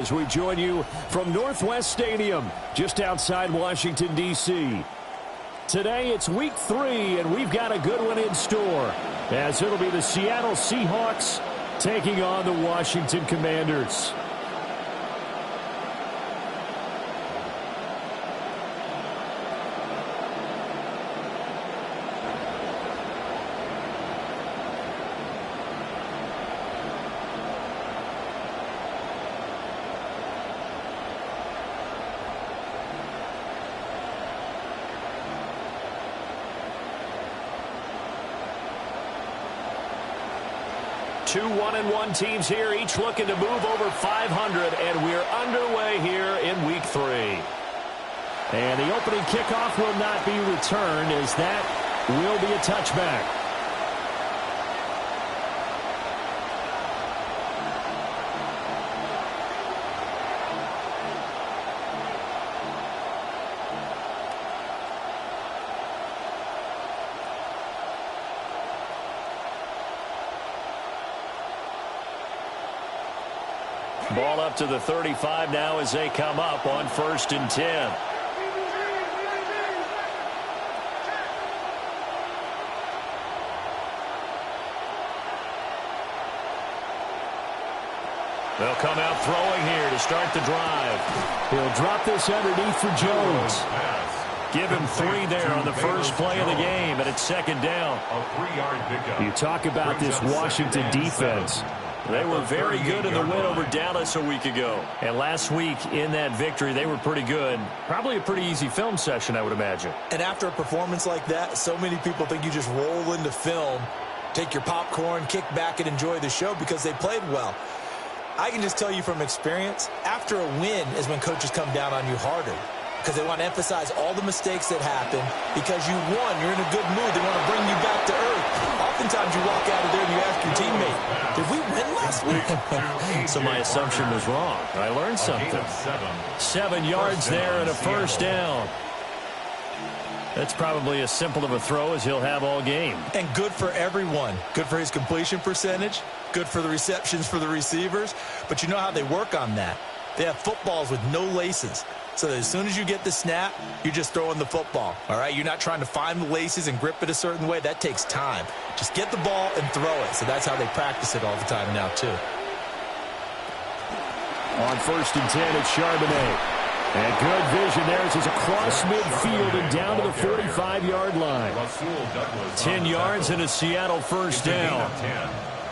As we join you from Northwest Stadium, just outside Washington, D.C. Today, it's week 3, and we've got a good one in store, as it'll be the Seattle Seahawks taking on the Washington Commanders. Two 1-1 teams here, each looking to move over 500, and we're underway here in week 3. And the opening kickoff will not be returned, as that will be a touchback. Ball up to the 35 now as they come up on 1st and 10. They'll come out throwing here to start the drive. He'll drop this underneath for Jones. Give him 3 there on the first play of the game, and it's 2nd down. A 3-yard pickup. You talk about this Washington defense. They were very good in the win over Dallas a week ago. And last week in that victory, they were pretty good. Probably a pretty easy film session, I would imagine. And after a performance like that, so many people think you just roll into film, take your popcorn, kick back, and enjoy the show because they played well. I can just tell you from experience, after a win is when coaches come down on you harder, because they want to emphasize all the mistakes that happened. Because you won, you're in a good mood. They want to bring you back to earth. Oftentimes you walk out of there and you ask your teammate, did we win last week? So my assumption was wrong. I learned something. 7 yards there and a 1st down. That's probably as simple of a throw as he'll have all game. And good for everyone. Good for his completion percentage. Good for the receptions for the receivers. But you know how they work on that. They have footballs with no laces. So that as soon as you get the snap, you're just throwing the football. All right, you're not trying to find the laces and grip it a certain way. That takes time. Just get the ball and throw it. So that's how they practice it all the time now, too. On 1st and 10, it's Charbonnet. And good vision there as he's across midfield and down to the 45-yard line. 10 yards and a Seattle 1st down.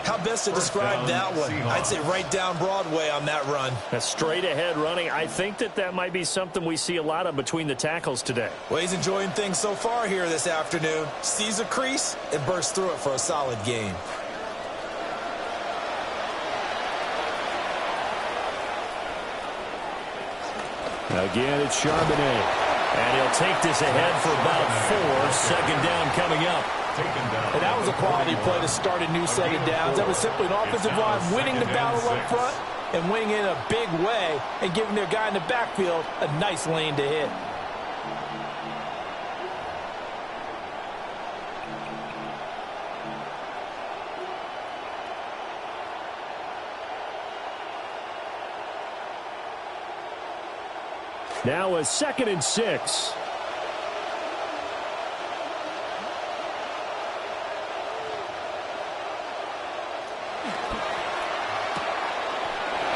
How best to describe that one? I'd say right down Broadway on that run. That's straight ahead running. I think that might be something we see a lot of between the tackles today. Well, he's enjoying things so far here this afternoon. Sees a crease and bursts through it for a solid gain. Again, it's Charbonnet. And he'll take this ahead for about 4. 2nd down coming up. And that was a quality play to start a new 2nd downs. That was simply an offensive line winning the battle up front and winning in a big way and giving their guy in the backfield a nice lane to hit. Now a 2nd and 6.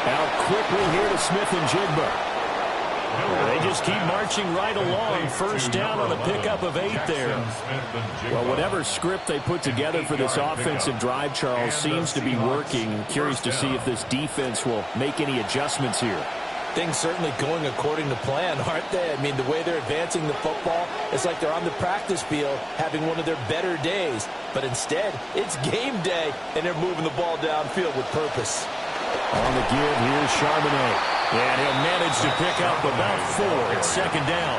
Out quickly here to Smith-Njigba. They just keep marching right along. 1st down on a pickup of 8 there. Well, whatever script they put together for this offensive drive, Charles, seems to be working. Curious to see if this defense will make any adjustments here. Things certainly going according to plan, aren't they? I mean, the way they're advancing the football, it's like they're on the practice field having one of their better days. But instead, it's game day, and they're moving the ball downfield with purpose. On the give, here's Charbonnet. And he'll manage to pick up about 4. It's 2nd down.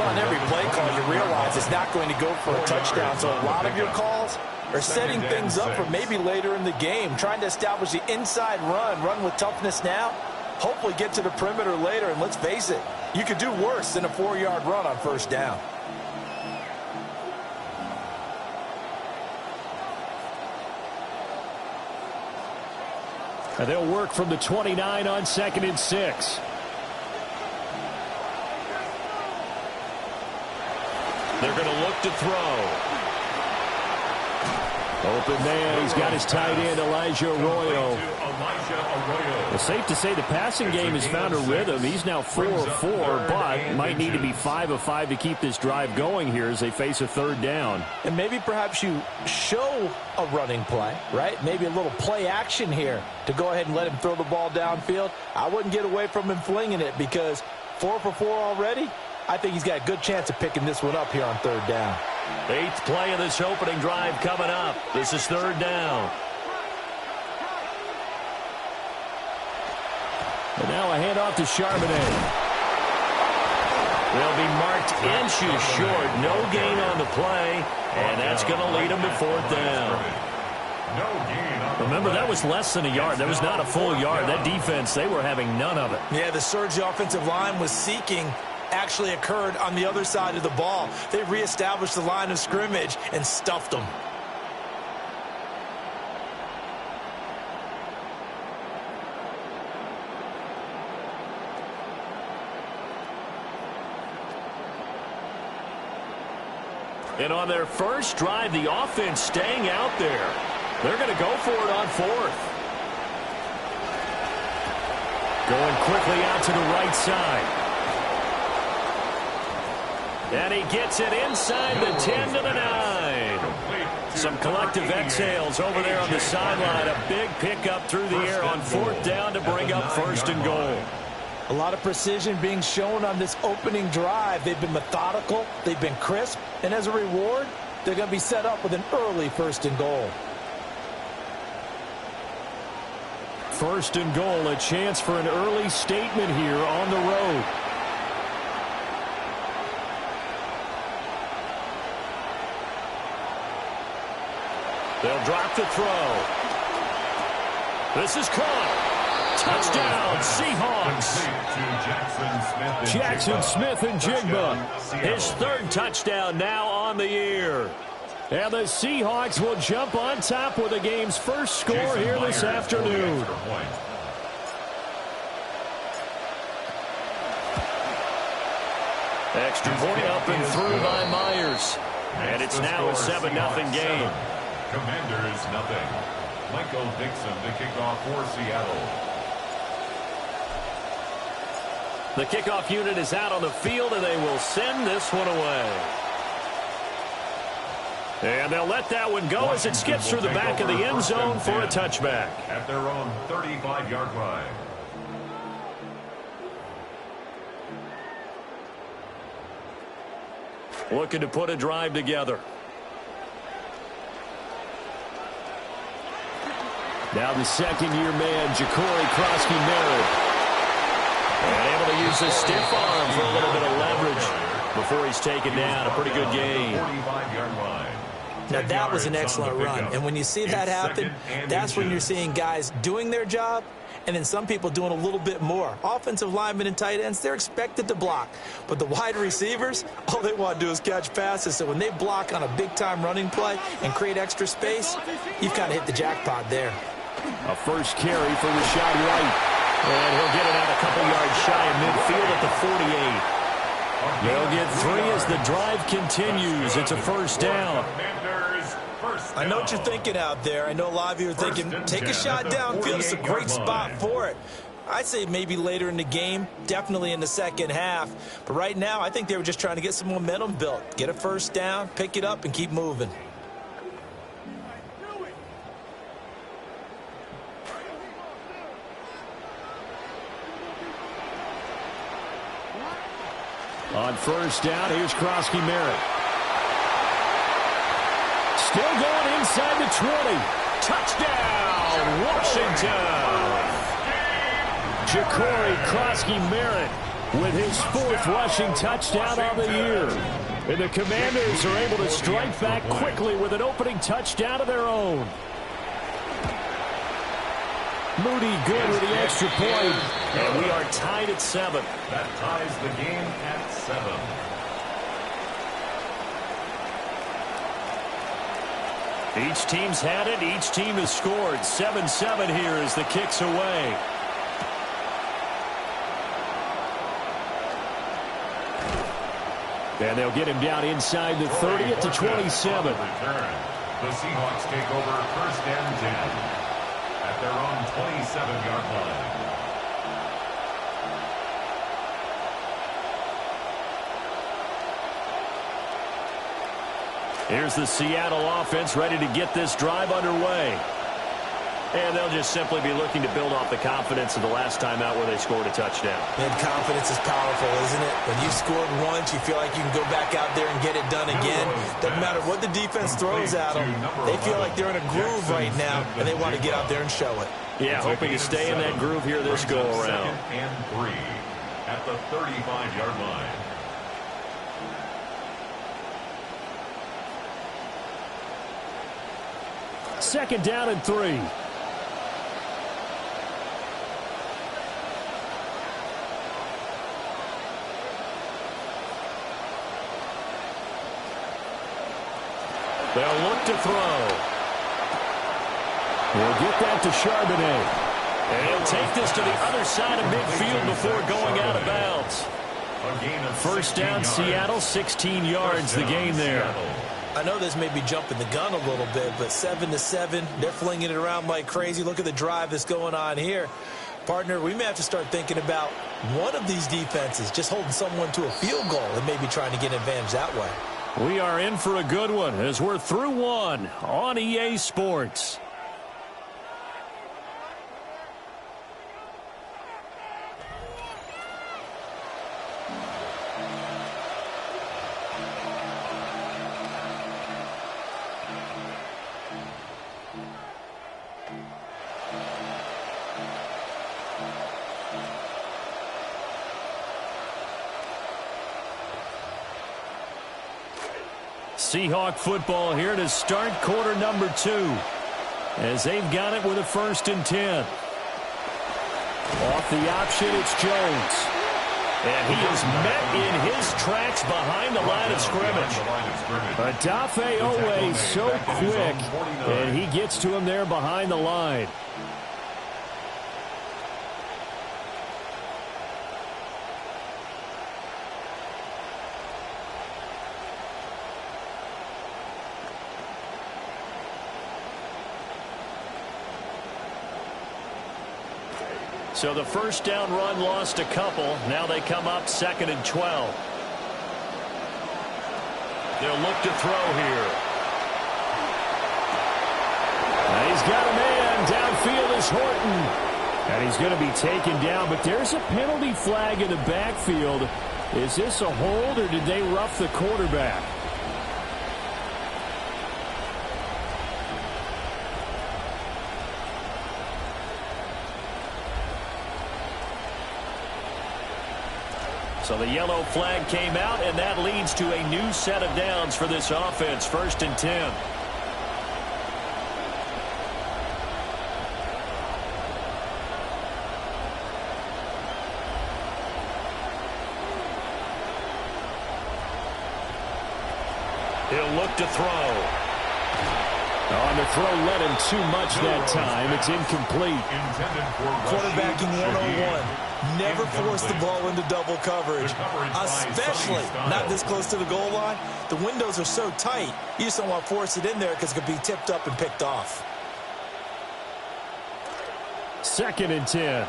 Well, on every play call, you realize it's not going to go for a touchdown. So a lot of your calls are setting things up for maybe later in the game, trying to establish the inside run with toughness now. Hopefully get to the perimeter later, and let's face it, you could do worse than a 4-yard run on 1st down. And they'll work from the 29 on 2nd and 6. They're going to look to throw. Open man. He's got his tight end, Elijah Arroyo. It's safe to say the passing game has found a rhythm. He's now 4 of 4, but might need to be 5 of 5 to keep this drive going here as they face a 3rd down. And maybe perhaps you show a running play, right? Maybe a little play action here to go ahead and let him throw the ball downfield. I wouldn't get away from him flinging it because 4 for 4 already. I think he's got a good chance of picking this one up here on 3rd down. 8th play of this opening drive coming up. This is 3rd down. And now a handoff to Charbonnet. They'll be marked inches short. No gain on the play, and that's going to lead them to 4th down. Remember, that was less than a yard. That was not a full yard. That defense, they were having none of it. Yeah, the surge the offensive line was seeking actually occurred on the other side of the ball. They reestablished the line of scrimmage and stuffed them. And on their first drive, the offense staying out there. They're going to go for it on 4th. Going quickly out to the right side. And he gets it inside the 10 to the 9. Some collective exhales over there on the sideline. A big pickup through the air on 4th down to bring up 1st and goal. A lot of precision being shown on this opening drive. They've been methodical. They've been crisp. And as a reward, they're going to be set up with an early 1st and goal. 1st and goal, a chance for an early statement here on the road. They'll drop the throw. This is caught. Touchdown, Seahawks. Jackson Smith and Jigba. His 3rd touchdown now on the year. And the Seahawks will jump on top with the game's first score here this afternoon. Extra point up and through by Myers. And it's now a 7-0 game. Commanders nothing. Michael Dixon to kick off for Seattle. The kickoff unit is out on the field, and they will send this one away. And they'll let that one go as it skips through the back of the end zone for a touchback. At their own 35-yard line. Looking to put a drive together. Now the 2nd-year man, Ja'Cory Krosky-Merritt. And able to use his stiff arm for a little bit of leverage before he's taken down. A pretty good gain. Now that was an excellent run. And when you see that happen, that's when you're seeing guys doing their job and then some people doing a little bit more. Offensive linemen and tight ends, they're expected to block. But the wide receivers, all they want to do is catch passes. So when they block on a big-time running play and create extra space, you've kind of hit the jackpot there. A first carry for Rashad White. And he'll get it out a couple yards shy of midfield at the 48. They'll get 3 as the drive continues. It's a 1st down. I know what you're thinking out there. I know a lot of you are thinking, take a shot downfield. It's a great spot for it. I'd say maybe later in the game, definitely in the second half. But right now, I think they were just trying to get some momentum built. Get a 1st down, pick it up, and keep moving. On 1st down, here's Krosky-Merritt. Still going inside the 20. Touchdown, Washington. Ja'Cory Krosky-Merritt with his 4th rushing touchdown on the year. And the Commanders are able to strike back quickly with an opening touchdown of their own. Moody good with the extra point. And we are tied at 7. That ties the game at 7. Each team's had it. Each team has scored. 7-7 here as the kick's away. And they'll get him down inside the 30 at the 27. The Seahawks take over 1st and 10 at their own 27-yard line. Here's the Seattle offense ready to get this drive underway. And they'll just simply be looking to build off the confidence of the last time out where they scored a touchdown. And confidence is powerful, isn't it? When you scored once, you feel like you can go back out there and get it done again. Doesn't matter what the defense throws at them. They feel like they're in a groove right now, and they want to get out there and show it. Yeah, hoping to stay in that groove here this go-around. 2nd and 3 at the 35-yard line. Second down and 3. They'll look to throw. We'll get that to Charbonnet. And he'll take this to the other side of midfield before going out of bounds. First down, Seattle, 16 yards the gain there. I know this may be jumping the gun a little bit, but 7-7, they're flinging it around like crazy. Look at the drive that's going on here. Partner, we may have to start thinking about one of these defenses just holding someone to a field goal and maybe trying to get an advantage that way. We are in for a good one as we're through one on EA Sports. Seahawk football here to start quarter number 2 as they've got it with a 1st and 10. Off the option, it's Jones. And he is met in his tracks behind the line of scrimmage. Odafe Oweh so quick, and he gets to him there behind the line. So the first down run lost a couple. Now they come up 2nd and 12. They'll look to throw here. And he's got a man. Downfield is Horton. And he's going to be taken down, but there's a penalty flag in the backfield. Is this a hold, or did they rough the quarterback? So the yellow flag came out, and that leads to a new set of downs for this offense. 1st and 10. He'll look to throw. On the throw led him too much that time. It's incomplete. Quarterbacking 101. Never force the ball into double coverage, especially not this close to the goal line. The windows are so tight, you just don't want to force it in there because it could be tipped up and picked off. 2nd and 10.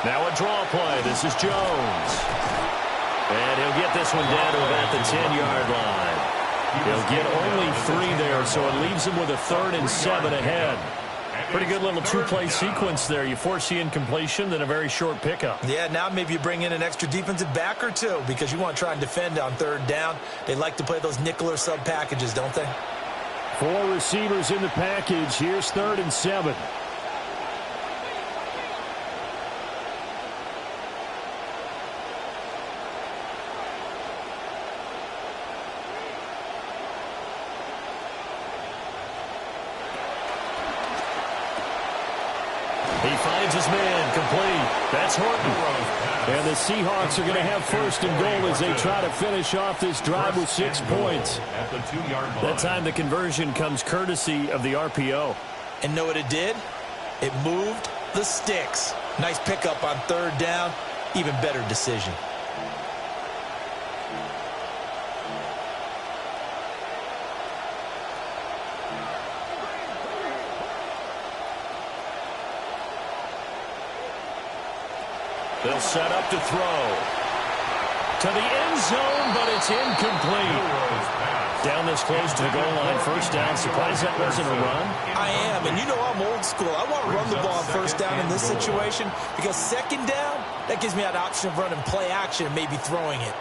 Now a draw play. This is Jones. And he'll get this one down to about the 10-yard line. He'll get only 3 there, so it leaves him with a 3rd and 7 ahead. Pretty good little two-play sequence there. You force the incompletion, then a very short pickup. Yeah, now maybe you bring in an extra defensive back or two because you want to try and defend on 3rd down. They like to play those nickel or sub packages, don't they? 4 receivers in the package. Here's 3rd and 7. He finds his man, complete. That's Horton. And the Seahawks are going to have first and goal as they try to finish off this drive with 6 points. At the 2-yard line. That time the conversion comes courtesy of the RPO. And know what it did? It moved the sticks. Nice pickup on 3rd down. Even better decision. They'll set up to throw. To the end zone, but it's incomplete. Down this close to the goal line, first down. Surprised that wasn't a run? I am, and you know I'm old school. I want to run the ball on first down in this situation because 2nd down, that gives me that option of running play action and maybe throwing it.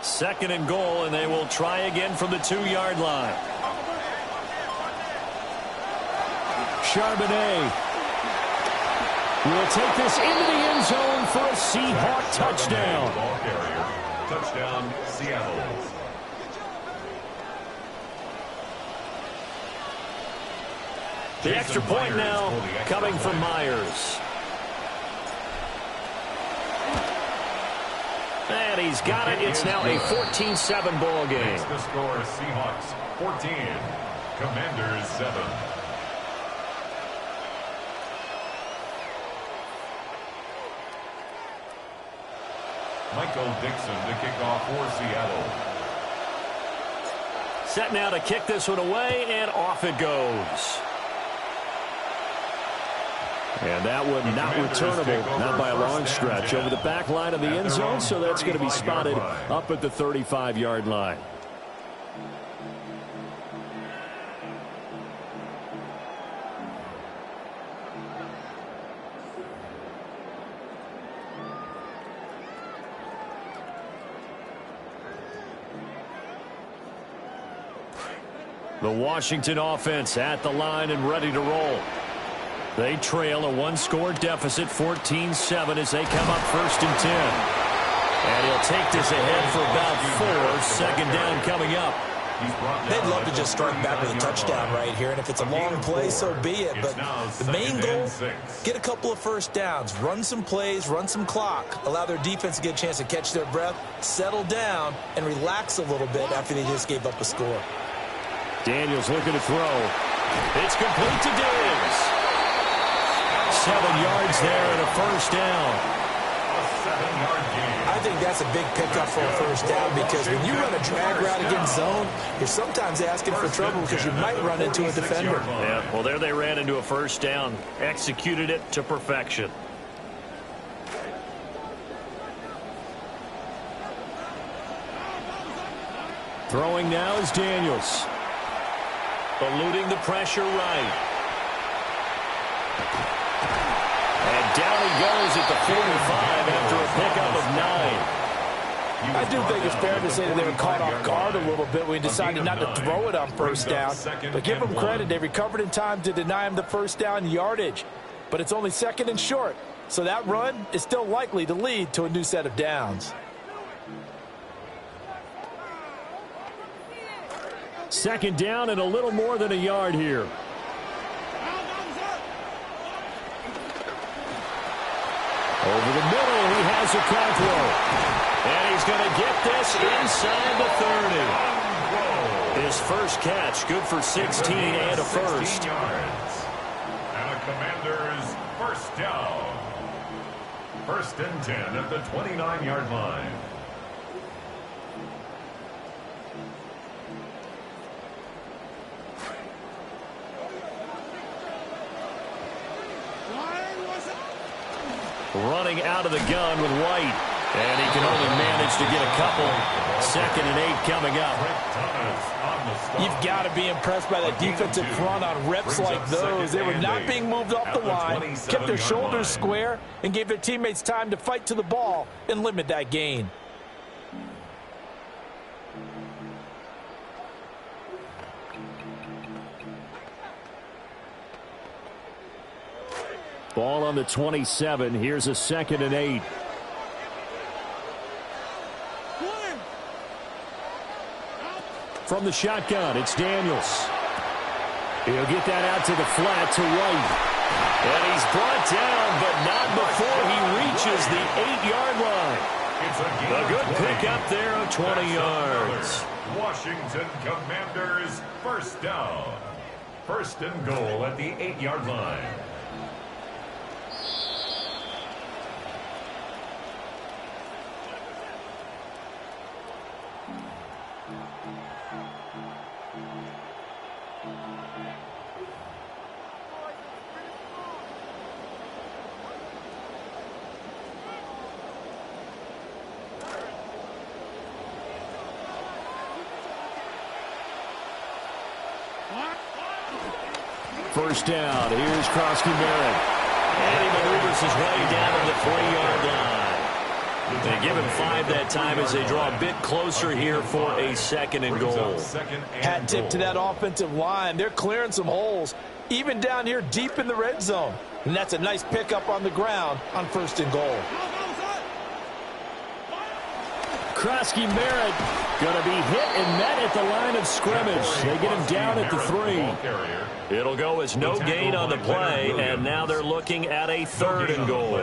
Second and goal, and they will try again from the 2-yard line. Charbonnet will take this into the end zone for a Seahawk touchdown. Ball carrier. Touchdown, Seattle. The extra point now coming from Myers. And he's got it. It's now a 14-7 ball game. Makes the score Seahawks 14, Commanders 7. Michael Dixon to kick off for Seattle. Set now to kick this one away, and off it goes. And that one not returnable, not by a long stretch, over the back line of the end zone, so that's going to be spotted up at the 35-yard line. The Washington offense at the line and ready to roll. They trail a 1-score deficit, 14-7, as they come up 1st and 10. And he'll take this ahead for about 4. 2nd down coming up. They'd love to just strike back with a touchdown right here, and if it's a long play, so be it. But the main goal, get a couple of first downs, run some plays, run some clock, allow their defense to get a chance to catch their breath, settle down, and relax a little bit after they just gave up a score. Daniels looking to throw. It's complete to Diggs. 7 yards there and a first down. A 7-yard gain. I think that's a big pickup for a first down because when you run a drag route against zone, you're sometimes asking for trouble because you might run into a defender. Yeah, well, there they ran into a first down. Executed it to perfection. Throwing now is Daniels. Eluding the pressure right. And down he goes at the 45 after a pickup of 9. I do think it's fair to say that they were caught off guard a little bit when he decided not to throw it on first down. But give them credit, they recovered in time to deny him the first down yardage. But it's only 2nd and short, so that run is still likely to lead to a new set of downs. 2nd down and a little more than a yard here. Over the middle, he has a Cockrell. And he's going to get this inside the 30. His first catch, good for 16 and a first. Yards. And a Commanders first down. 1st and 10 at the 29-yard line. Running out of the gun with White. And he can only manage to get a couple. 2nd and 8 coming up. You've got to be impressed by that defensive front on reps like those. They were not being moved off the line, kept their shoulders square, and gave their teammates time to fight to the ball and limit that gain. Ball on the 27. Here's a 2nd and 8. From the shotgun, it's Daniels. He'll get that out to the flat to White. And he's brought down, but not before he reaches the 8-yard line. A good pickup there of 20 yards. Washington Commanders first down. 1st and goal at the 8-yard line. First down. Here's Krosky-Merritt. And he maneuvers his way down to the 3-yard line. They give him 5 that time as they draw a bit closer here for a 2nd and goal. Hat tip to that offensive line. They're clearing some holes, even down here deep in the red zone. And that's a nice pickup on the ground on 1st and goal. Krosky-Merritt going to be hit and met at the line of scrimmage. They get him down at the 3. It'll go as no gain on the play, and now they're looking at a 3rd and goal.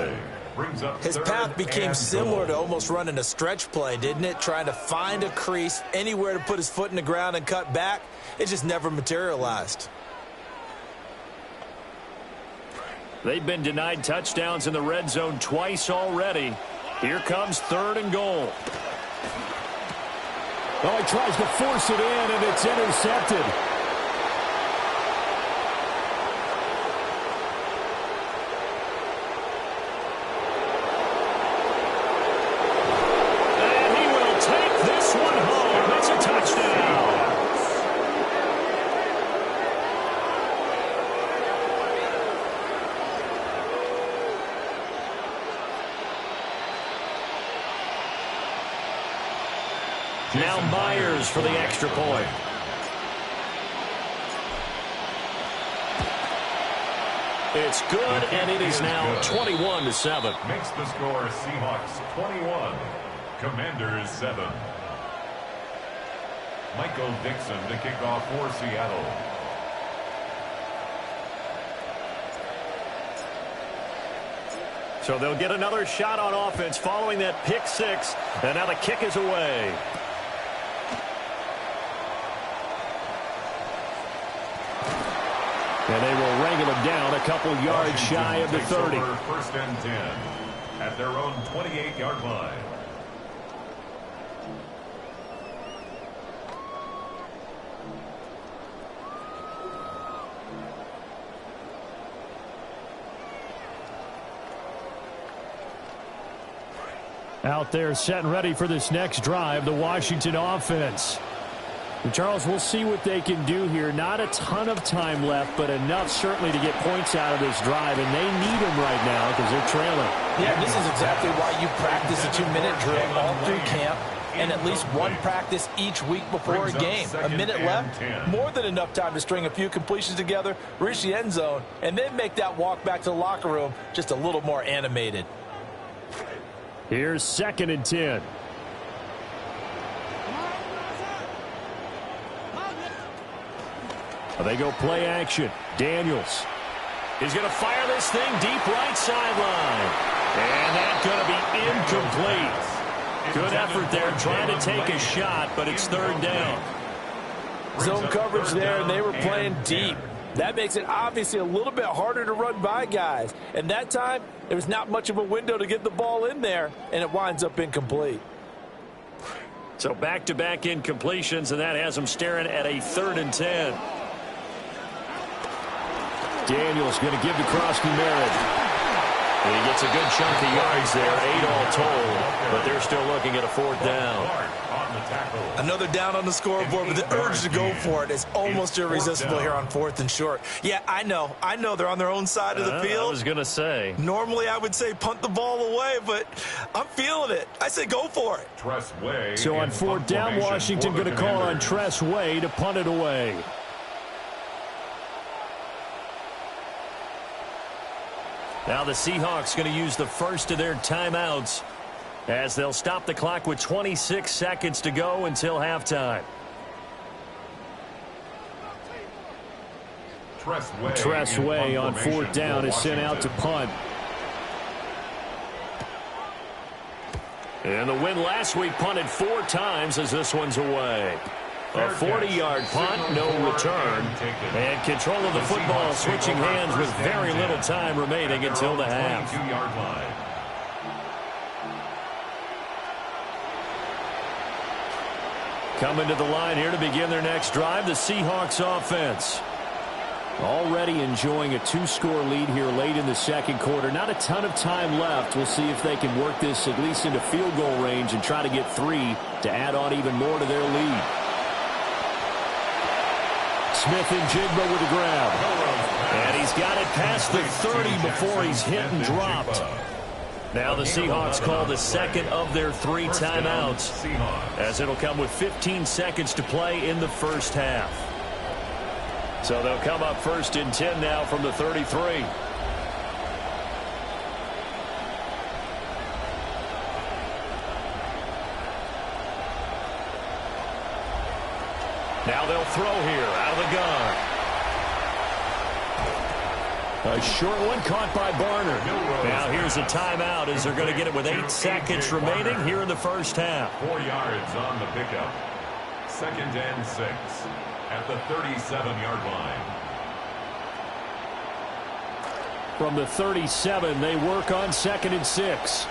His path became similar to almost running a stretch play, didn't it? Trying to find a crease, anywhere to put his foot in the ground and cut back. It just never materialized. They've been denied touchdowns in the red zone twice already. Here comes 3rd and goal. Oh, he tries to force it in, and it's intercepted. And he will take this one home. It's a touchdown. Now Myers for the extra point. It's good, and it is now 21-7. Makes the score Seahawks 21, Commanders 7. Michael Dixon to kick off for Seattle. So they'll get another shot on offense following that pick 6, and now the kick is away. And they will wrangle him down a couple yards shy of the 30. 1st and 10 at their own 28-yard line. Out there set and ready for this next drive, the Washington offense. And Charles, we'll see what they can do here. Not a ton of time left, but enough certainly to get points out of this drive, and they need them right now because they're trailing. Yeah, this is exactly why you practice a 2-minute drill all through camp and at least one practice each week before a game. A minute left, more than enough time to string a few completions together, reach the end zone, and then make that walk back to the locker room just a little more animated. Here's 2nd and 10. They go play action. Daniels. He's going to fire this thing deep right sideline. And that's going to be incomplete. Good effort there trying to take a shot, but it's 3rd down. Zone coverage there, and they were playing deep. That makes it obviously a little bit harder to run by guys. And that time, there was not much of a window to get the ball in there, and it winds up incomplete. So back-to-back incompletions, and that has them staring at a 3rd and 10. Daniels going to give to Krosky-Merritt. And he gets a good chunk of yards there, 8 all told, but they're still looking at a 4th down. Another down on the scoreboard, but the urge to go for it is almost irresistible here on 4th and short. Yeah, I know they're on their own side of the field. I was going to say. Normally I would say punt the ball away, but I'm feeling it. I say go for it. So on 4th down, Washington going to call on Tress Way to punt it away. Now the Seahawks going to use the first of their timeouts as they'll stop the clock with 26 seconds to go until halftime. Tress Way on fourth down is sent out to punt. And the win last week punted 4 times as this one's away. A 40-yard punt, no return. And control of the football switching hands with very little time remaining until the half. Coming to the line here to begin their next drive, the Seahawks offense. Already enjoying a 2-score lead here late in the second quarter. Not a ton of time left. We'll see if they can work this at least into field goal range and try to get 3 to add on even more to their lead. Smith-Njigba with a grab. And he's got it past the 30 before he's hit and dropped. Now the Seahawks call the second of their 3 timeouts, as it'll come with 15 seconds to play in the first half. So they'll come up first and 10 now from the 33. Now they'll throw here out of the gun. A short one caught by Barner. Now here's a timeout as they're going to get it with 8 seconds remaining here in the first half. 4 yards on the pickup. 2nd and 6 at the 37-yard line. From the 37, they work on 2nd and 6.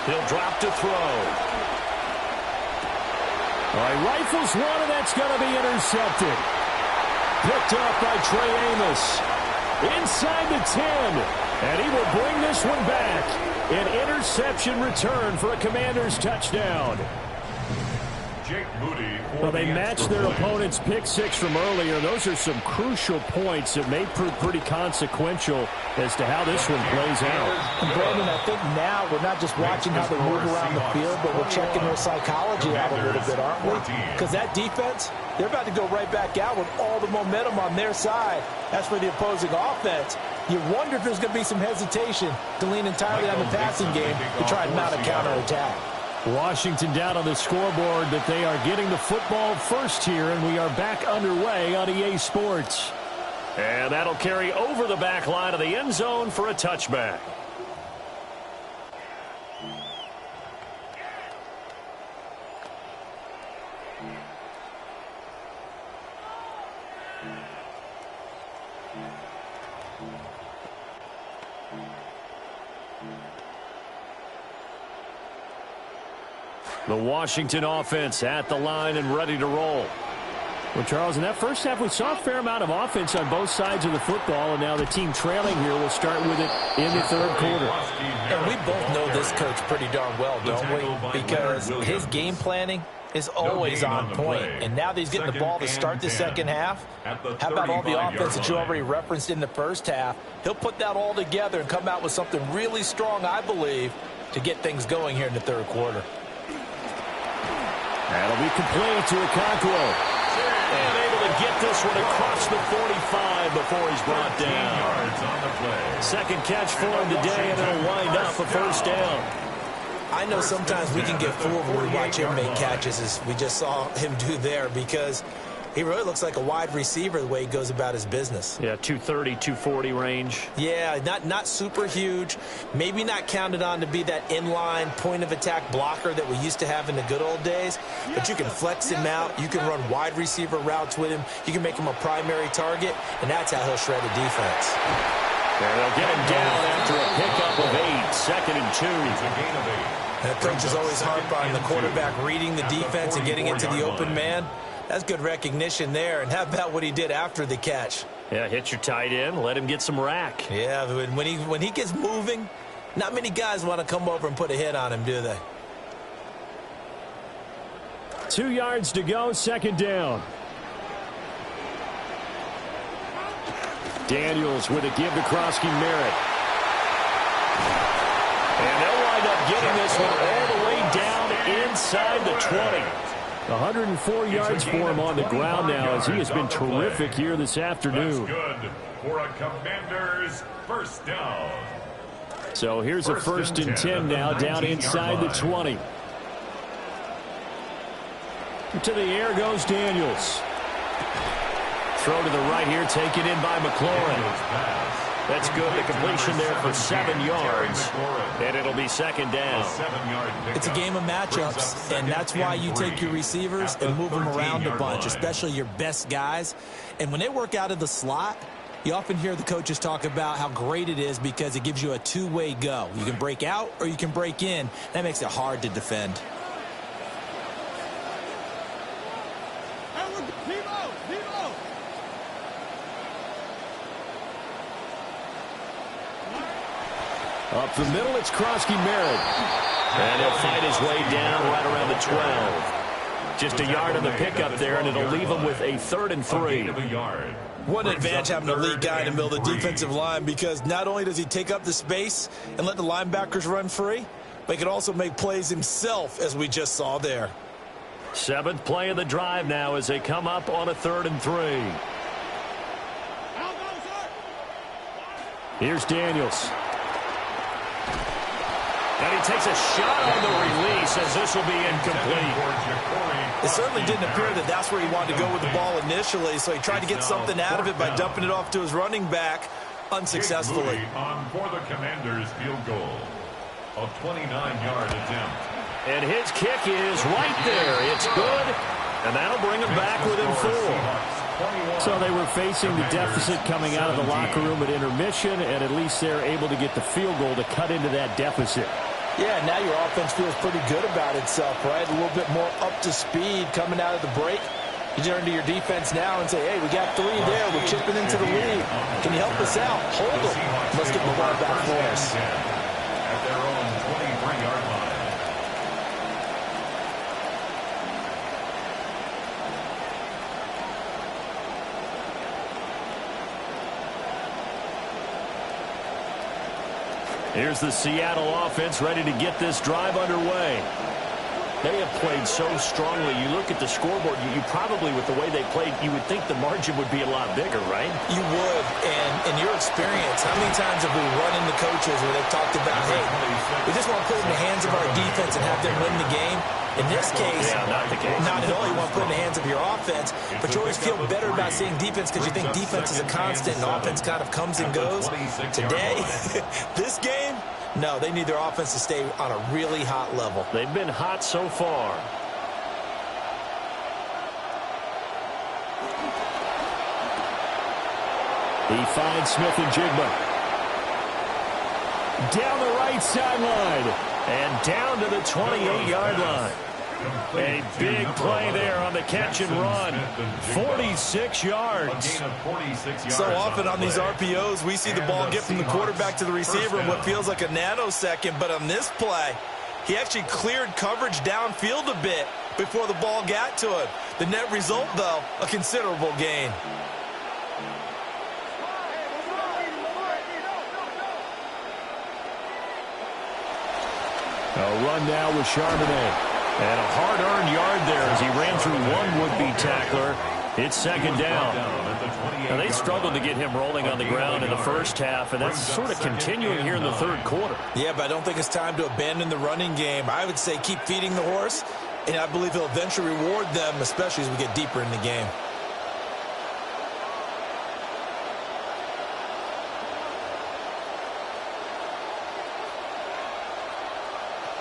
He'll drop to throw. All right, rifles one, and that's going to be intercepted. Picked up by Trey Amos. Inside the 10. And he will bring this one back. An interception return for a Commanders touchdown. Jake Moody. Well, they matched their opponent's pick 6 from earlier. Those are some crucial points that may prove pretty consequential as to how this one plays out. And Brandon, I think now we're not just watching how they move around the field, but we're checking their psychology out a little bit, aren't we? Because that defense, they're about to go right back out with all the momentum on their side. As for the opposing offense, you wonder if there's going to be some hesitation to lean entirely on the passing game to try and mount a counterattack. Washington down on the scoreboard that they are getting the football first here, and we are back underway on EA Sports. And that'll carry over the back line of the end zone for a touchback. The Washington offense at the line and ready to roll. Well, Charles, in that first half, we saw a fair amount of offense on both sides of the football, and now the team trailing here will start with it in the third quarter. And we both know this coach pretty darn well, don't we? Because his game planning is always on point. And now that he's getting the ball to start the second half, how about all the offense that you already referenced in the first half? He'll put that all together and come out with something really strong, I believe, to get things going here in the third quarter. That'll be complete to Okonkwo. And able to get this one across the 45 before he's brought down. Second catch for him today, and it'll wind up a first down. I know sometimes we can get fooled when we watch him make catches, as we just saw him do there, because he really looks like a wide receiver the way he goes about his business. Yeah, 230, 240 range. Yeah, not super huge. Maybe not counted on to be that inline point-of-attack blocker that we used to have in the good old days. But you can flex him out. You can run wide receiver routes with him. You can make him a primary target, and that's how he'll shred a defense. And they'll get him down after a pickup of 8. 2nd and 2. It's a gain of 8. And the coach is always harp on the quarterback reading the defense and getting into the open man. That's good recognition there. And how about what he did after the catch? Yeah, hit your tight end, let him get some rack. Yeah, when he gets moving, not many guys want to come over and put a hit on him, do they? 2 yards to go, 2nd down. Daniels with a give to Krosky Merritt. wind up getting this one all the way down inside the 20. 104 yards for him on the ground now as he has been terrific here this afternoon. That's good for a Commanders first down. So here's a first and 10 now down inside the 20. To the air goes Daniels. Throw to the right here, taken in by McLaurin. That's good. The completion there for 7 yards. And it'll be second down. It's a game of matchups, and that's why you take your receivers and move them around a bunch, especially your best guys. And when they work out of the slot, you often hear the coaches talk about how great it is because it gives you a two-way go. You can break out or you can break in. That makes it hard to defend. Up the middle, it's Krosky Merritt. And he'll fight his way down right around the 12. Just a yard on the pickup there, and it'll leave him with a 3rd and 3. What an advantage having a lead guy in the middle of the defensive line, because not only does he take up the space and let the linebackers run free, but he can also make plays himself, as we just saw there. 7th play of the drive now as they come up on a 3rd and 3. Here's Daniels. And he takes a shot on the release as this will be incomplete. It certainly didn't appear that that's where he wanted to go with the ball initially, so he tried to get something out of it by dumping it off to his running back unsuccessfully. On for the Commanders field goal. A 29-yard attempt. And his kick is right there. It's good, and that'll bring him back within 4. So they were facing the deficit coming out of the locker room at intermission, and at least they're able to get the field goal to cut into that deficit. Yeah, now your offense feels pretty good about itself, right? A little bit more up to speed coming out of the break. You turn to your defense now and say, hey, we got 3 there. We're chipping into the lead. Can you help us out? Hold them. Let's get the ball back for us. At their own 23-yard line. Here's the Seattle offense ready to get this drive underway. They have played so strongly. You look at the scoreboard, you probably, with the way they played, you would think the margin would be a lot bigger, right? You would, and in your experience, how many times have we run into coaches where they've talked about, hey, we just want to put it in the hands of our defense and have them win the game? In this case, not the case. Not at all. You want to put it in the hands of your offense, but you always feel better about seeing defense because you think defense is a constant and offense kind of comes and goes. Today, this game, no, they need their offense to stay on a really hot level. They've been hot so far. He finds Smith and Jigba. Down the right sideline. And down to the 28-yard line. A big play there on the catch and run. 46 yards. So often on these RPOs, we see the ball get from the quarterback to the receiver in what feels like a nanosecond. But on this play, he actually cleared coverage downfield a bit before the ball got to him. The net result, though, a considerable gain. A run now with Charbonnet. And a hard-earned yard there as he ran through one would-be tackler. It's second down. Now, they struggled to get him rolling on the ground in the first half, and that's sort of continuing here in the third quarter. Yeah, but I don't think it's time to abandon the running game. I would say keep feeding the horse, and I believe he'll eventually reward them, especially as we get deeper in the game.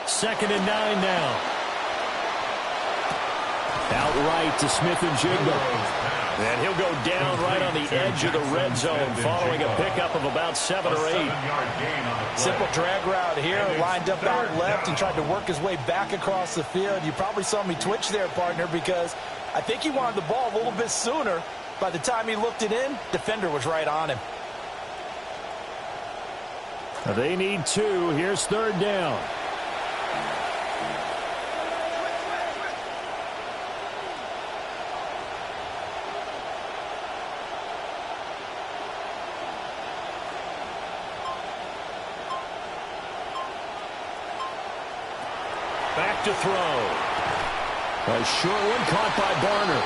Second and 9 now. Outright to Smith and Jigba. And he'll go down right on the edge of the red zone following a pickup of about 7 or 8. Simple drag route here, lined up out left and tried to work his way back across the field. You probably saw me twitch there, partner, because I think he wanted the ball a little bit sooner. By the time he looked it in, defender was right on him. They need 2. Here's third down. Back to throw. A short one caught by Barner.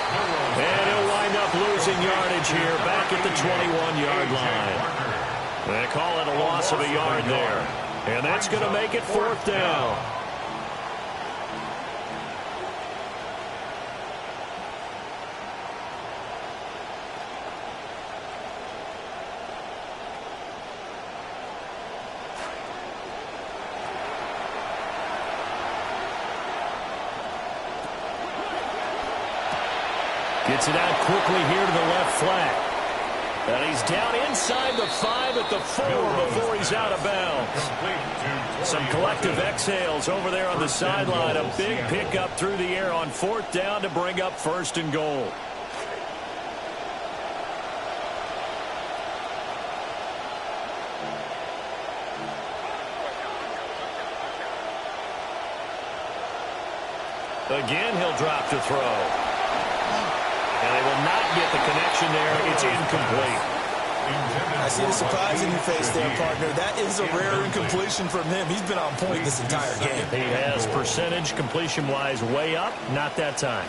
And he'll wind up losing yardage here back at the 21-yard line. They call it a loss of a yard there. And that's going to make it 4th down. Gets it out quickly here to the left flat. And he's down inside the 5 at the 4 before he's out of bounds. Some collective exhales over there on the sideline. A big pickup through the air on 4th down to bring up 1st and goal. Again, he'll drop to throw. And they will not get the connection there. It's incomplete. I see the surprise in your face there, partner. That is a rare incompletion from him. He's been on point this entire game. He has percentage completion-wise way up. Not that time.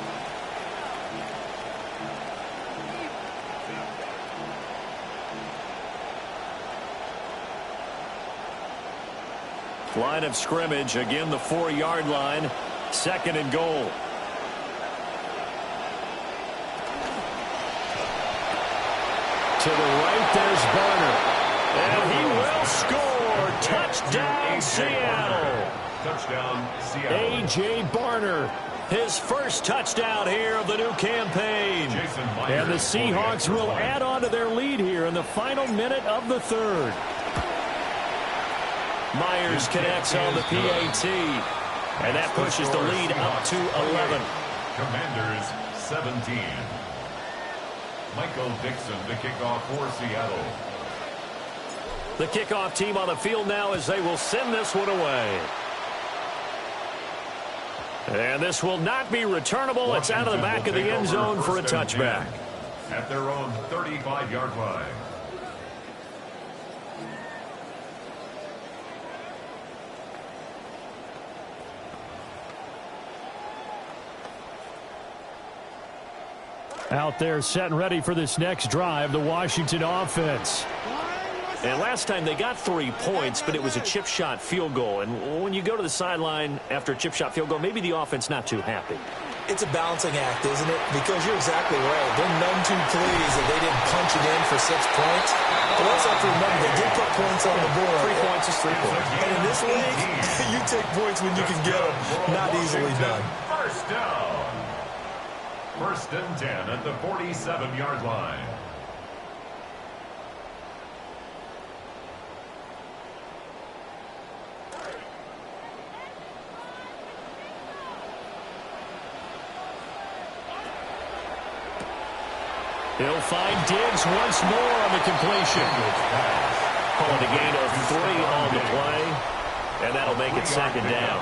Line of scrimmage. Again, the 4-yard line. 2nd and goal. To the right, there's Barner. And he will score. Touchdown, Seattle. Touchdown, Seattle. A.J. Barner, his first touchdown here of the new campaign. And the Seahawks will add on to their lead here in the final minute of the 3rd. Myers connects on the PAT. And that pushes the lead up to 11. Commanders 17. Michael Dixon to kick off for Seattle. The kickoff team on the field now as they will send this one away. And this will not be returnable. It's out of the back of the end zone for a touchback. At their own 35-yard line. Out there set and ready for this next drive, the Washington offense. And last time they got 3 points, but it was a chip shot field goal. And when you go to the sideline after a chip shot field goal, maybe the offense not too happy. It's a balancing act, isn't it? Because you're exactly right. They're none too pleased that they didn't punch it in for 6 points. But also have to remember, they did put points on the board. 3 points is 3 points. And in this league, you take points when you can get them. Not easily done. First down. 1st and 10 at the 47-yard line. He'll find Diggs once more on the completion. Calling a gain of 3 on the play, and that'll make it 2nd down.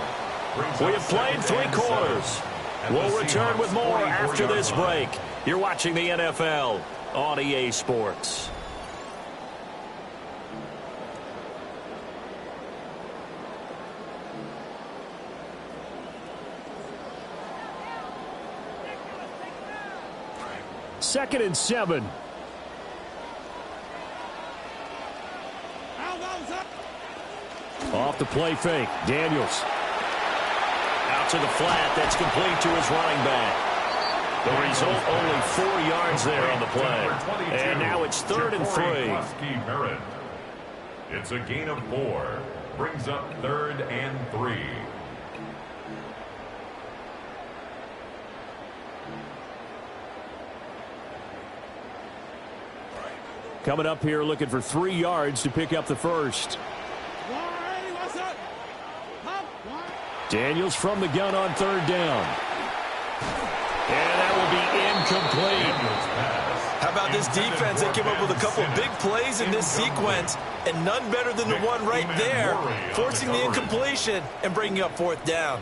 We have played 3 quarters. We'll return with more after this break. You're watching the NFL on EA Sports. Second and 7. Off the play fake. Daniels. Out to the flat. That's complete to his running back. The result, only 4 yards there on the play. And now it's 3rd and 3. It's a gain of 4. Brings up 3rd and 3. Coming up here looking for 3 yards to pick up the first. Daniels from the gun on 3rd down. And that will be incomplete. How about this defense? They came up with a couple big plays in this sequence, and none better than the one right there, forcing the incompletion and bringing up 4th down.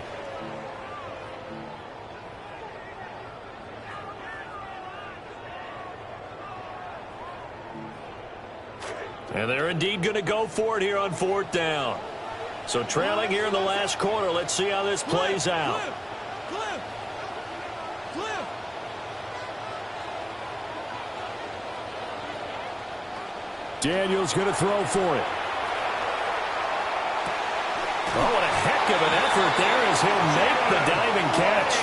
And they're indeed going to go for it here on 4th down. So trailing here in the last quarter. Let's see how this plays out. Daniels going to throw for it. Oh, what a heck of an effort there as he'll make the diving catch.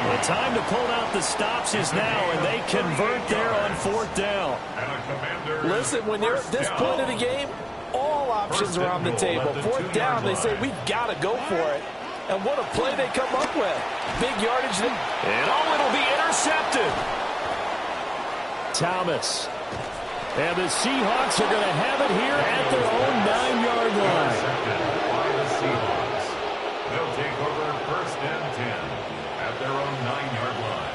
The time to pull out the stops is now, and they convert there on 4th down. Listen, when you're at this point of the game, all options are on the table. 4th down, they say, we've got to go for it. And what a play they come up with. Big yardage. And it'll be intercepted. Thomas. And the Seahawks are going to have it here at their own 9-yard line. By the Seahawks. They'll take over 1st and 10 at their own 9-yard line.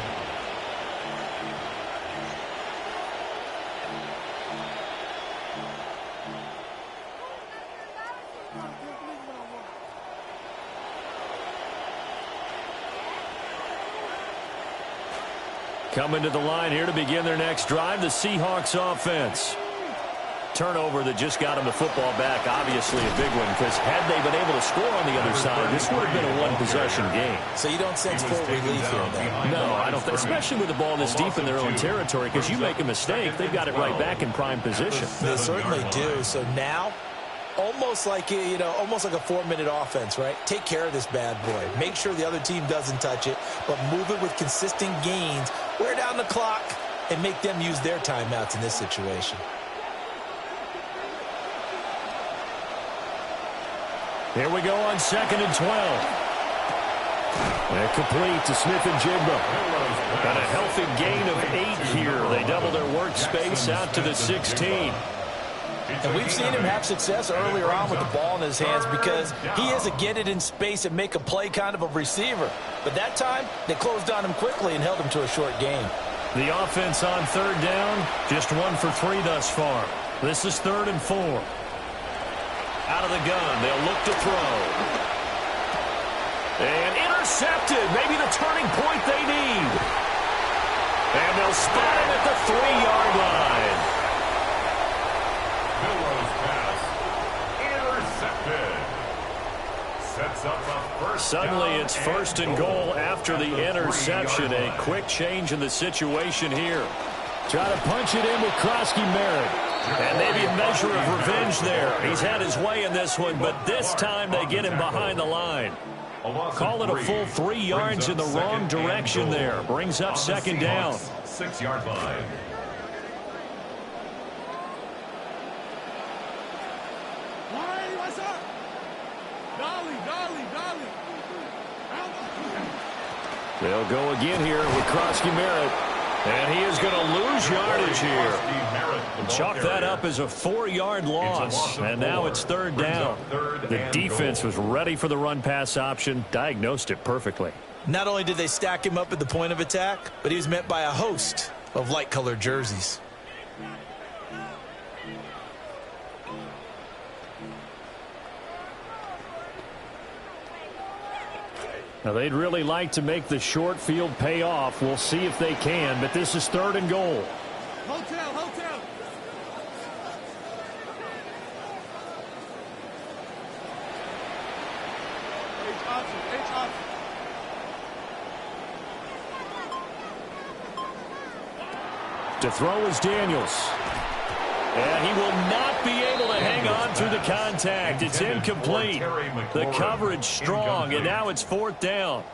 Coming to the line here to begin their next drive, the Seahawks offense. Turnover that just got them the football back, obviously a big one, because had they been able to score on the other side, this would have been a one-possession game. So you don't sense full relief here, though? No, I don't, especially with the ball this deep in their own territory, because you make a mistake, they've got it right back in prime position. They certainly do. So now, almost like almost like a 4-minute offense, right? Take care of this bad boy. Make sure the other team doesn't touch it, but move it with consistent gains. Wear down the clock and make them use their timeouts in this situation. Here we go on 2nd and 12. And complete to Smith-Njigba. Got a healthy gain of 8 here. They double their workspace out to the 16. And we've seen him have success earlier on with the ball in his hands because he is a get it in space and make a play kind of a receiver. But that time, they closed on him quickly and held him to a short gain. The offense on 3rd down, just 1 for 3 thus far. This is 3rd and 4. Out of the gun, they'll look to throw. And intercepted, maybe the turning point they need. And they'll spot him at the 3-yard line. Milrose pass intercepted. Sets up a first Suddenly down it's 1st and goal after the interception. A quick change in the situation here. Try to punch it in with Krosky-Merritt. And maybe a measure of revenge there. He's had his way in this one, but this time they get him behind the line. Call it a full 3 yards in the wrong direction there. Brings up 2nd down. 6-yard line. They'll go again here with Krosky-Merritt. And he is going to lose yardage here. And chalk that up as a 4-yard loss. And now it's 3rd down. The defense was ready for the run-pass option, diagnosed it perfectly. Not only did they stack him up at the point of attack, but he was met by a host of light-colored jerseys. Now, they'd really like to make the short field pay off. We'll see if they can, but this is 3rd and goal. Hotel. H option. To throw is Daniels. And he will not be able to hang on through the contact. It's incomplete. The coverage strong, and now it's 4th down.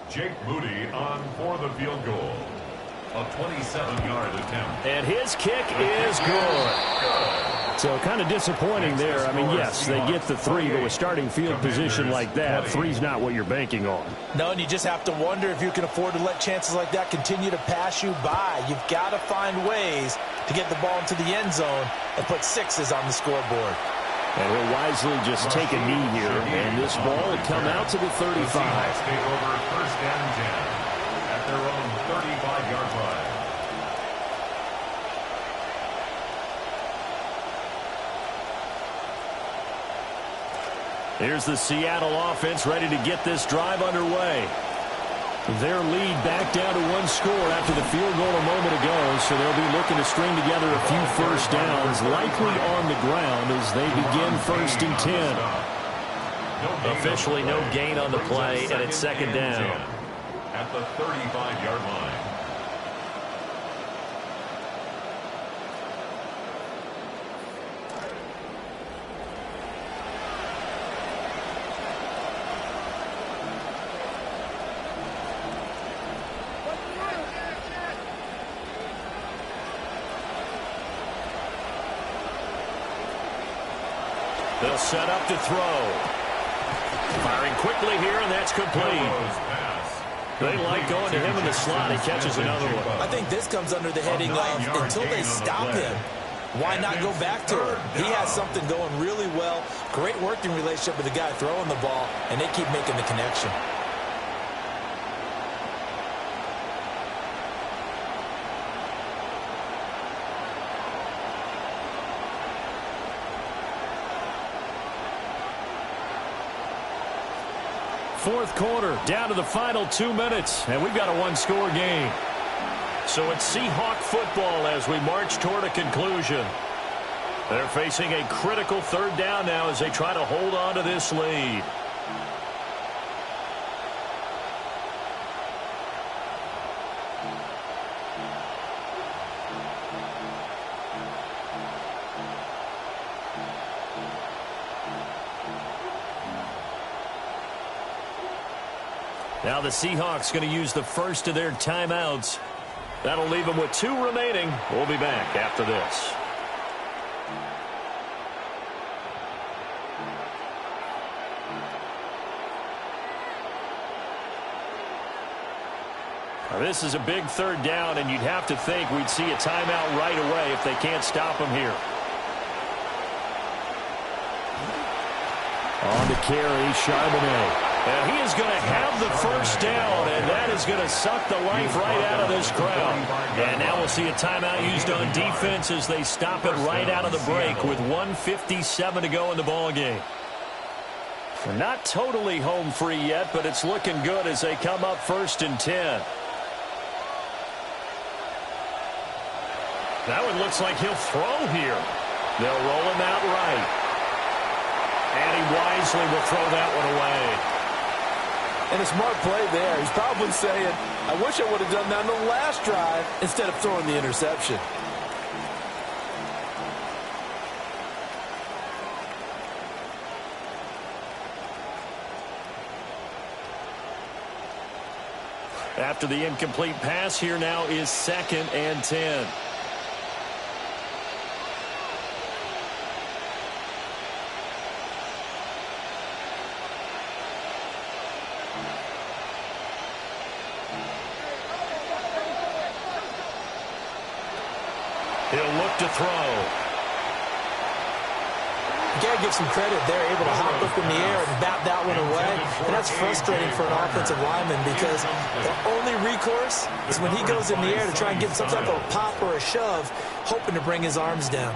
Jake Moody on for the field goal. A 27-yard attempt. And his kick is good. So kind of disappointing there. I mean, yes, they get the 3, but with starting field position like that, 3's not what you're banking on. No, and you just have to wonder if you can afford to let chances like that continue to pass you by. You've got to find ways to get the ball into the end zone and put 6s on the scoreboard. And he'll wisely just take a knee here, and this ball will come out to the 35. Take over 1st and 10 at their own 35-yard line. Here's the Seattle offense ready to get this drive underway. Their lead back down to 1 score after the field goal a moment ago, so they'll be looking to string together a few first downs, likely on the ground as they begin 1st and 10. Officially no gain on the play, and it's second down. At the 35-yard line. They'll set up to throw. Firing quickly here, and that's complete. They like going to him in the slot. He catches another one. I think this comes under the heading of until they stop him, why not go back to him? He has something going really well. Great working relationship with the guy throwing the ball, and they keep making the connection. Fourth quarter, down to the final 2 minutes, and we've got a one-score game. So it's Seahawk football as we march toward a conclusion. They're facing a critical third down now as they try to hold on to this lead. Now the Seahawks going to use the first of their timeouts. That'll leave them with 2 remaining. We'll be back after this. Now this is a big third down, and you'd have to think we'd see a timeout right away if they can't stop them here. On the carry, Charbonnet. And he is going to have the first down, and that is going to suck the life right out of this crowd. And now we'll see a timeout used on defense as they stop it right out of the break with 1:57 to go in the ballgame. They're not totally home free yet, but it's looking good as they come up 1st and 10. That one looks like he'll throw here. They'll roll him out right. And he wisely will throw that one away. And a smart play there. He's probably saying, I wish I would have done that on the last drive instead of throwing the interception. After the incomplete pass, here now is 2nd and 10. He'll look to throw. You got to give some credit. They're able to hop up in the air and bat that one away. And that's frustrating for an offensive lineman because the only recourse is when he goes in the air to try and get some type of pop or a shove, hoping to bring his arms down.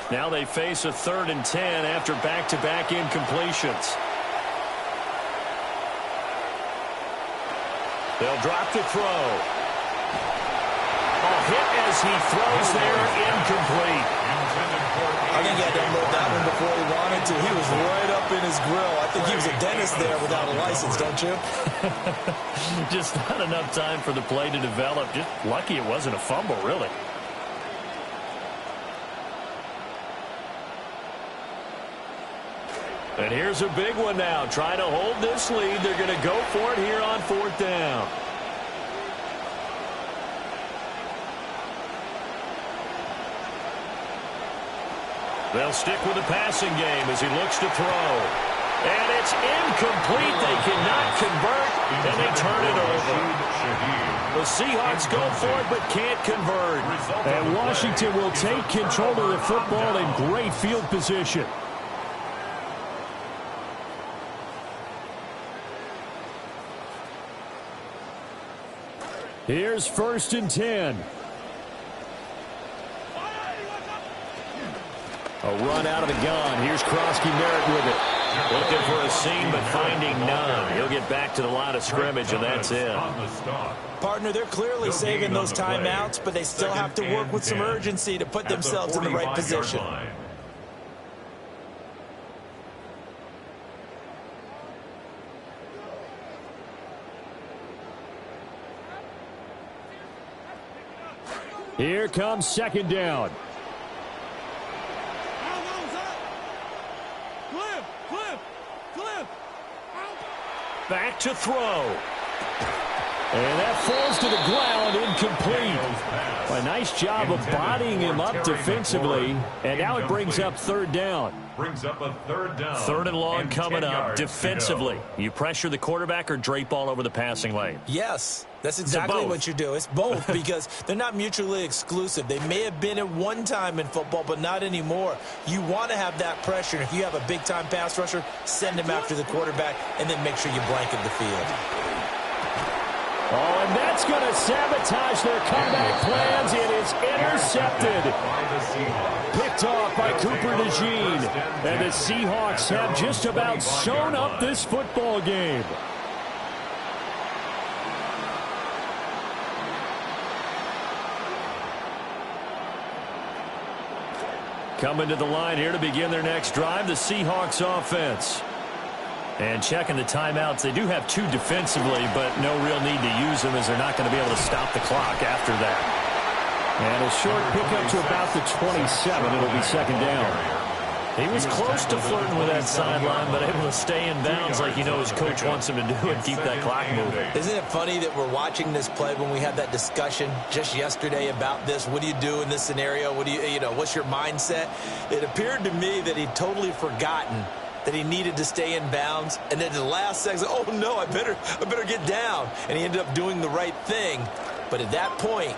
Now they face a 3rd and 10 after back-to-back incompletions. They'll drop to throw. A hit as he throws there, incomplete. I think he had to unload that one before he wanted to. He was right up in his grill. I think he was a dentist there without a license, don't you? Just not enough time for the play to develop. Just lucky it wasn't a fumble, really. And here's a big one now. Trying to hold this lead. They're going to go for it here on 4th down. They'll stick with the passing game as he looks to throw. And it's incomplete. They cannot convert, and they turn it over. The Seahawks go for it but can't convert. And Washington will take control of the football in great field position. Here's 1st and 10. A run out of the gun. Here's Krosky Merritt with it. Looking for a seam, but finding none. He'll get back to the line of scrimmage, and that's it. Partner, they're clearly saving those timeouts, but they still have to work with some urgency to put themselves in the right position. Here comes second down. Back to throw. And that falls to the ground, incomplete. A nice job of bodying him up defensively. And now it brings up third down. Brings up a third down. Third and long coming up defensively. You pressure the quarterback or drape all over the passing lane? Yes, that's exactly what you do. It's both because they're not mutually exclusive. They may have been at one time in football, but not anymore. You want to have that pressure. And if you have a big-time pass rusher, send him after the quarterback and then make sure you blanket the field. Oh, and that's going to sabotage their comeback plans. It is intercepted. Picked off by Cooper DeJean. And the Seahawks have just about sewn up this football game. Coming to the line here to begin their next drive, the Seahawks offense. And checking the timeouts, they do have two defensively, but no real need to use them as they're not going to be able to stop the clock after that. And a short pickup to about the 27. It'll be second down. He was close to flirting with that sideline, but able to stay in bounds like you know his coach wants him to do and keep that clock moving. Isn't it funny that we're watching this play when we had that discussion just yesterday about this? What do you do in this scenario? What do you know, what's your mindset? It appeared to me that he'd totally forgotten that he needed to stay in bounds, and then at the last second, oh no, I better get down. And he ended up doing the right thing. But at that point,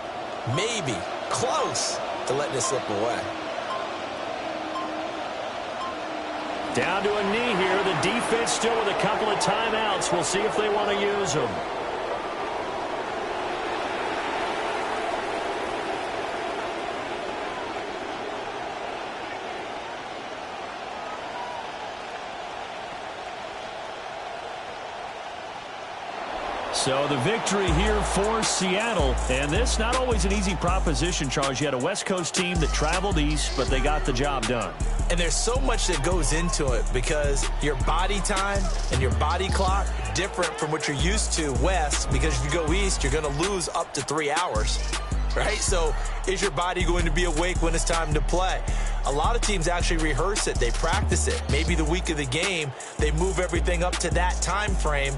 maybe close to letting it slip away. Down to a knee here. The defense still with a couple of timeouts. We'll see if they want to use them. So the victory here for Seattle. And this not always an easy proposition, Charles. You had a West Coast team that traveled east, but they got the job done. And there's so much that goes into it because your body time and your body clock different from what you're used to west, because if you go east, you're going to lose up to 3 hours, right? So is your body going to be awake when it's time to play? A lot of teams actually rehearse it. They practice it. Maybe the week of the game, they move everything up to that time frame